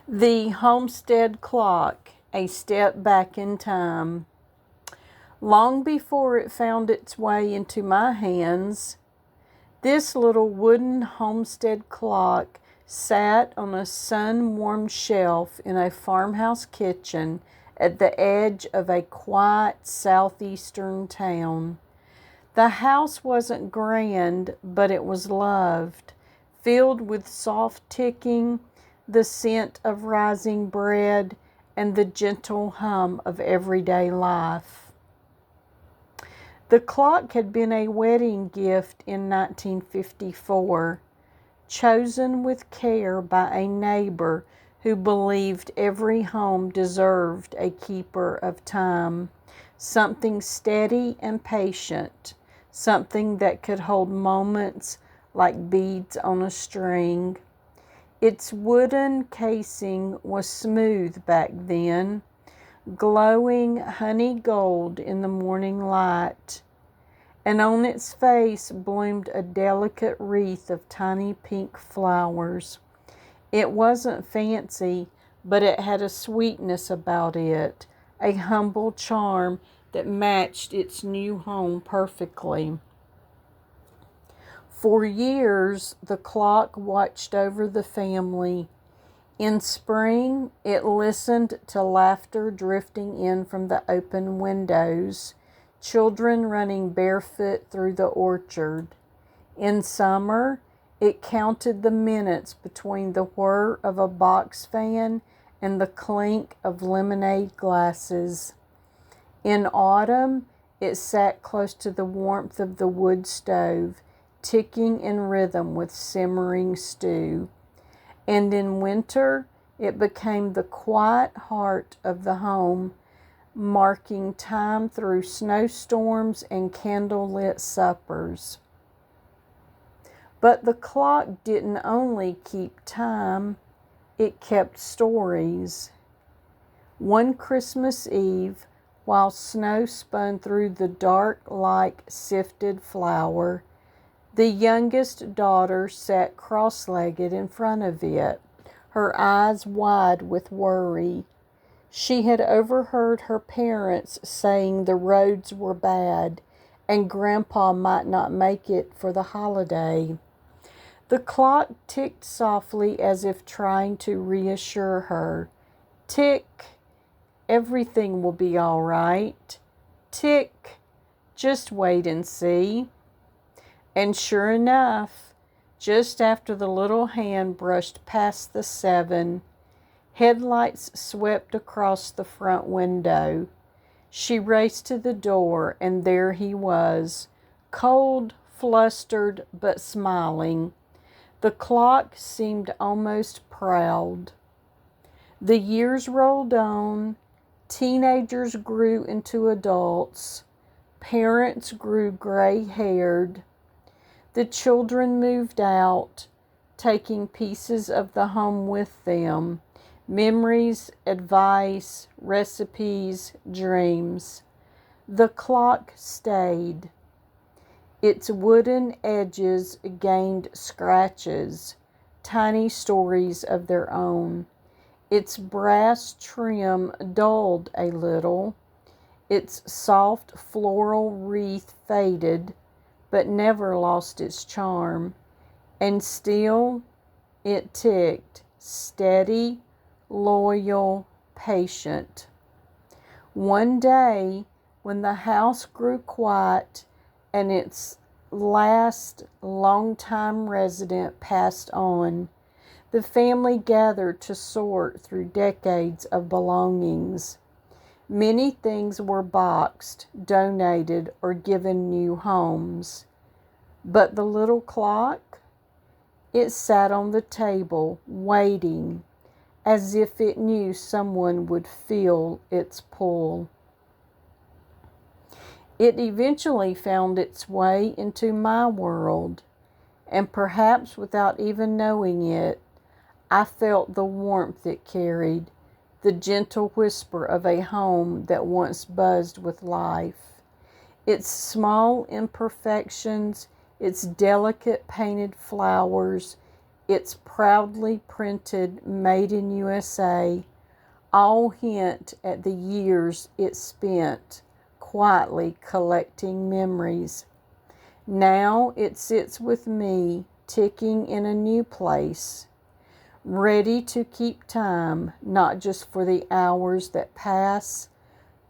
The Homestead Clock, a step back in time. Long before it found its way into my hands, this little wooden homestead clock sat on a sun-warmed shelf in a farmhouse kitchen at the edge of a quiet southeastern town. The house wasn't grand, but it was loved, filled with soft ticking, the scent of rising bread, and the gentle hum of everyday life. The clock had been a wedding gift in 1954, chosen with care by a neighbor who believed every home deserved a keeper of time, something steady and patient, something that could hold moments like beads on a string. Its wooden casing was smooth back then, glowing honey gold in the morning light, and on its face bloomed a delicate wreath of tiny pink flowers. It wasn't fancy, but it had a sweetness about it, a humble charm that matched its new home perfectly. For years, the clock watched over the family. In spring, it listened to laughter drifting in from the open windows, children running barefoot through the orchard. In summer, it counted the minutes between the whir of a box fan and the clink of lemonade glasses. In autumn, it sat close to the warmth of the wood stove, ticking in rhythm with simmering stew. And in winter, it became the quiet heart of the home, marking time through snowstorms and candlelit suppers. But the clock didn't only keep time, it kept stories. One Christmas Eve, while snow spun through the dark like sifted flour, the youngest daughter sat cross-legged in front of it, her eyes wide with worry. She had overheard her parents saying the roads were bad and Grandpa might not make it for the holiday. The clock ticked softly as if trying to reassure her. Tick, everything will be all right. Tick, just wait and see. And sure enough, just after the little hand brushed past the 7, headlights swept across the front window. She raced to the door, and there he was, cold, flustered, but smiling. The clock seemed almost proud. The years rolled on. Teenagers grew into adults. Parents grew gray-haired. The children moved out, taking pieces of the home with them, memories, advice, recipes, dreams. The clock stayed. Its wooden edges gained scratches, tiny stories of their own. Its brass trim dulled a little. Its soft floral wreath faded, but never lost its charm. And still it ticked, steady, loyal, patient. One day, when the house grew quiet and its last long-time resident passed on, the family gathered to sort through decades of belongings. Many things were boxed, donated, or given new homes. But the little clock, it sat on the table, waiting, as if it knew someone would feel its pull. It eventually found its way into my world, and perhaps without even knowing it, I felt the warmth it carried, the gentle whisper of a home that once buzzed with life. Its small imperfections, its delicate painted flowers, Its proudly printed Made in USA all hint at the years it spent quietly collecting memories. Now it sits with me, ticking in a new place, ready to keep time, not just for the hours that pass,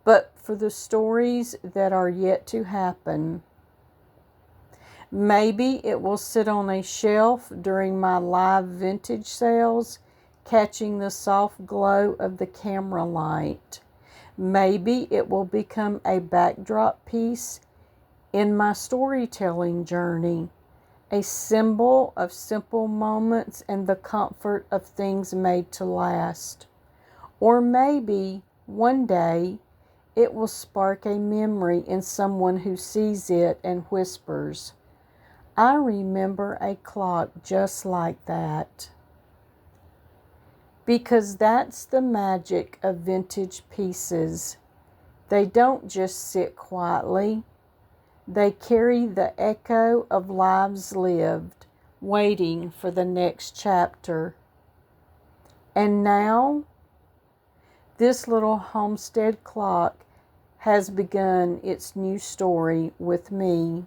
but for the stories that are yet to happen. Maybe it will sit on a shelf during my live vintage sales, catching the soft glow of the camera light. Maybe it will become a backdrop piece in my storytelling journey, a symbol of simple moments and the comfort of things made to last. Or maybe one day it will spark a memory in someone who sees it and whispers, "I remember a clock just like that." Because that's the magic of vintage pieces. They don't just sit quietly. They carry the echo of lives lived, waiting for the next chapter. And now, this little homestead clock has begun its new story with me.